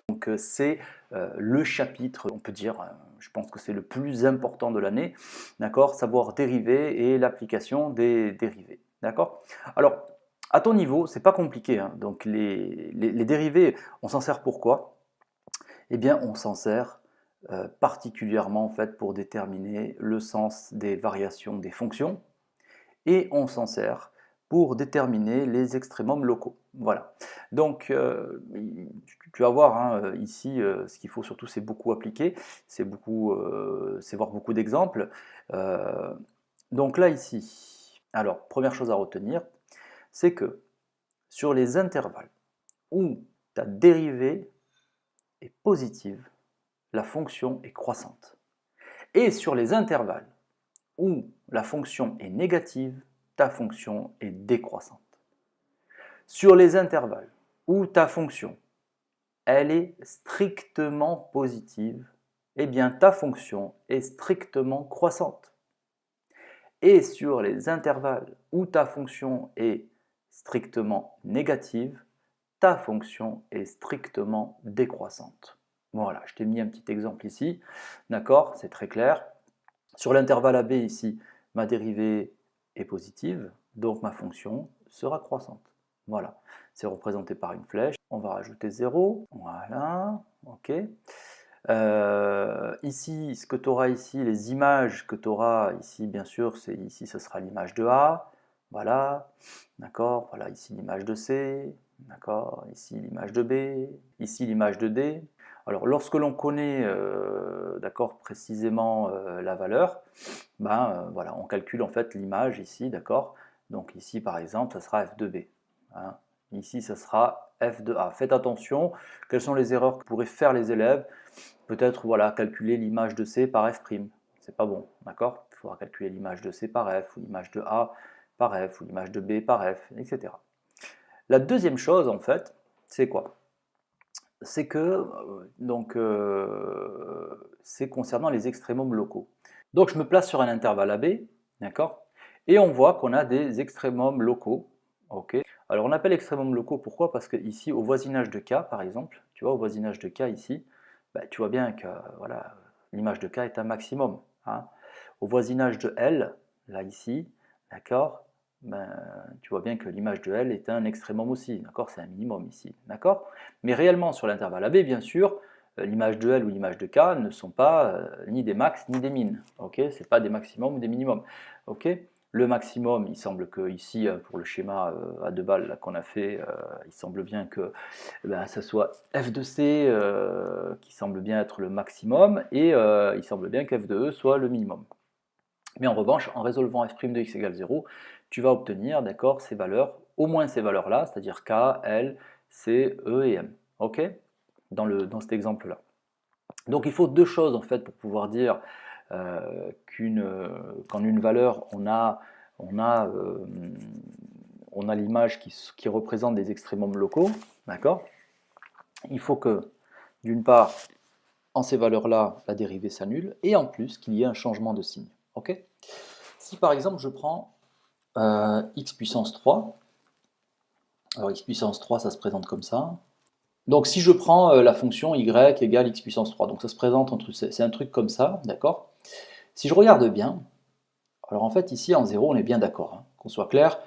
Donc c'est le chapitre, on peut dire, je pense que c'est le plus important de l'année, d'accord? Savoir dériver et l'application des dérivés, d'accord? Alors, à ton niveau, c'est pas compliqué, hein. Donc les dérivés, on s'en sert pour quoi? Eh bien, on s'en sert particulièrement en fait pour déterminer le sens des variations des fonctions, et on s'en sert pour déterminer les extrémums locaux. Voilà. Donc, tu vas voir hein, ici, ce qu'il faut surtout, c'est beaucoup appliquer, c'est voir beaucoup d'exemples. Euh, donc là, ici, alors, première chose à retenir, c'est que sur les intervalles où ta dérivée est positive, la fonction est croissante. Et sur les intervalles où la fonction est négative, ta fonction est décroissante. Sur les intervalles où ta fonction elle est strictement positive, eh bien ta fonction est strictement croissante. Et sur les intervalles où ta fonction est strictement négative, ta fonction est strictement décroissante. Voilà, je t'ai mis un petit exemple ici, d'accord, c'est très clair. Sur l'intervalle AB ici, ma dérivée est positive, donc ma fonction sera croissante. Voilà, c'est représenté par une flèche. On va rajouter 0, voilà, ok. Ici, ce que tu auras ici, les images que tu auras ici, bien sûr, c'est ici, ce sera l'image de A, voilà, d'accord, voilà, ici l'image de C, d'accord, ici l'image de B, ici l'image de D. Alors, lorsque l'on connaît, d'accord, précisément la valeur, ben, voilà, on calcule en fait l'image ici, d'accord. Donc ici, par exemple, ça sera f de B. Hein. Ici, ça sera f de A. Faites attention, quelles sont les erreurs que pourraient faire les élèves? Peut-être, voilà, calculer l'image de C par f'. C'est pas bon, d'accord? Il faudra calculer l'image de C par f, ou l'image de A par f, ou l'image de B par f, etc. La deuxième chose, en fait, c'est quoi? C'est que, c'est concernant les extrémums locaux. Donc je me place sur un intervalle AB, d'accord? Et on voit qu'on a des extrémums locaux, ok? Alors on appelle extrémums locaux, pourquoi? Parce que ici, au voisinage de K, par exemple, tu vois, au voisinage de K ici, bah, tu vois bien que voilà, l'image de K est un maximum. Hein. Au voisinage de L, là ici, d'accord? Ben, tu vois bien que l'image de L est un extrémum aussi, d'accord? C'est un minimum ici, d'accord? Mais réellement sur l'intervalle AB, bien sûr, l'image de L ou l'image de K ne sont pas ni des max ni des min, ok? C'est pas des maximums ou des minimums, ok? Le maximum, il semble que ici, pour le schéma à deux balles qu'on a fait, il semble bien que ben, ça soit f de c qui semble bien être le maximum, et il semble bien que f de e soit le minimum. Mais en revanche, en résolvant f' de x égale 0, tu vas obtenir, d'accord, ces valeurs, au moins ces valeurs-là, c'est-à-dire k, l, c, e et m, ok, dans cet exemple-là. Donc il faut deux choses en fait pour pouvoir dire qu'en une valeur on a, on a l'image qui représente des extrémums locaux, d'accord. Il faut que d'une part en ces valeurs-là la dérivée s'annule, et en plus qu'il y ait un changement de signe, ok. Si par exemple je prends x puissance 3, alors x puissance 3 ça se présente comme ça. Donc si je prends la fonction y égale x puissance 3, donc ça se présente entre, c'est un truc comme ça, d'accord. Si je regarde bien, alors en fait ici en 0 on est bien d'accord, hein, qu'on soit clair,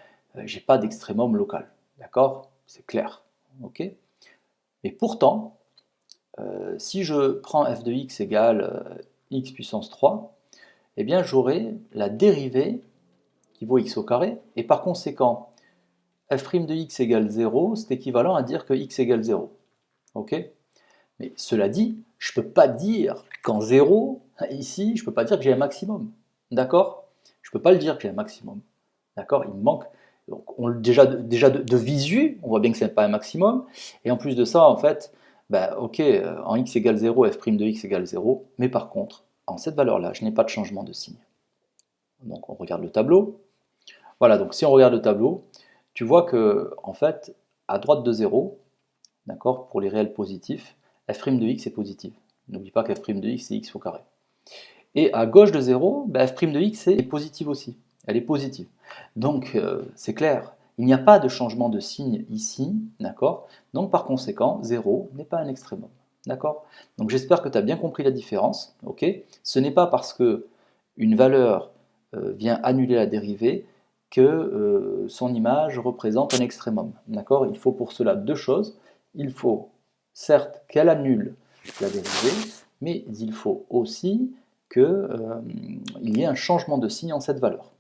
j'ai pas d'extrémum local, d'accord, c'est clair, ok. Mais pourtant, si je prends f de x égale x puissance 3, eh bien j'aurai la dérivée qui vaut x au carré, et par conséquent, f' de x égale 0, c'est équivalent à dire que x égale 0. Ok. Mais cela dit, je ne peux pas dire qu'en 0, ici, je ne peux pas dire que j'ai un maximum. D'accord? Je ne peux pas le dire que j'ai un maximum. D'accord? Il me manque. Donc, déjà de visu, on voit bien que ce n'est pas un maximum. Et en plus de ça, en fait, bah, ok, en x égale 0, f' de x égale 0. Mais par contre, en cette valeur-là, je n'ai pas de changement de signe. Donc on regarde le tableau. Voilà, donc si on regarde le tableau, tu vois que, en fait, à droite de 0, d'accord, pour les réels positifs, f' de x est positif. N'oublie pas qu'f' de x c'est x au carré. Et à gauche de 0, f' de x est positive aussi. Elle est positive. Donc, c'est clair, il n'y a pas de changement de signe ici, d'accord? Donc, par conséquent, 0 n'est pas un extrémum, d'accord? Donc, j'espère que tu as bien compris la différence, ok? Ce n'est pas parce que une valeur vient annuler la dérivée que son image représente un extrémum, d'accord? Il faut pour cela deux choses. Il faut, certes, qu'elle annule la dérivée, mais il faut aussi qu'il y ait un changement de signe en cette valeur.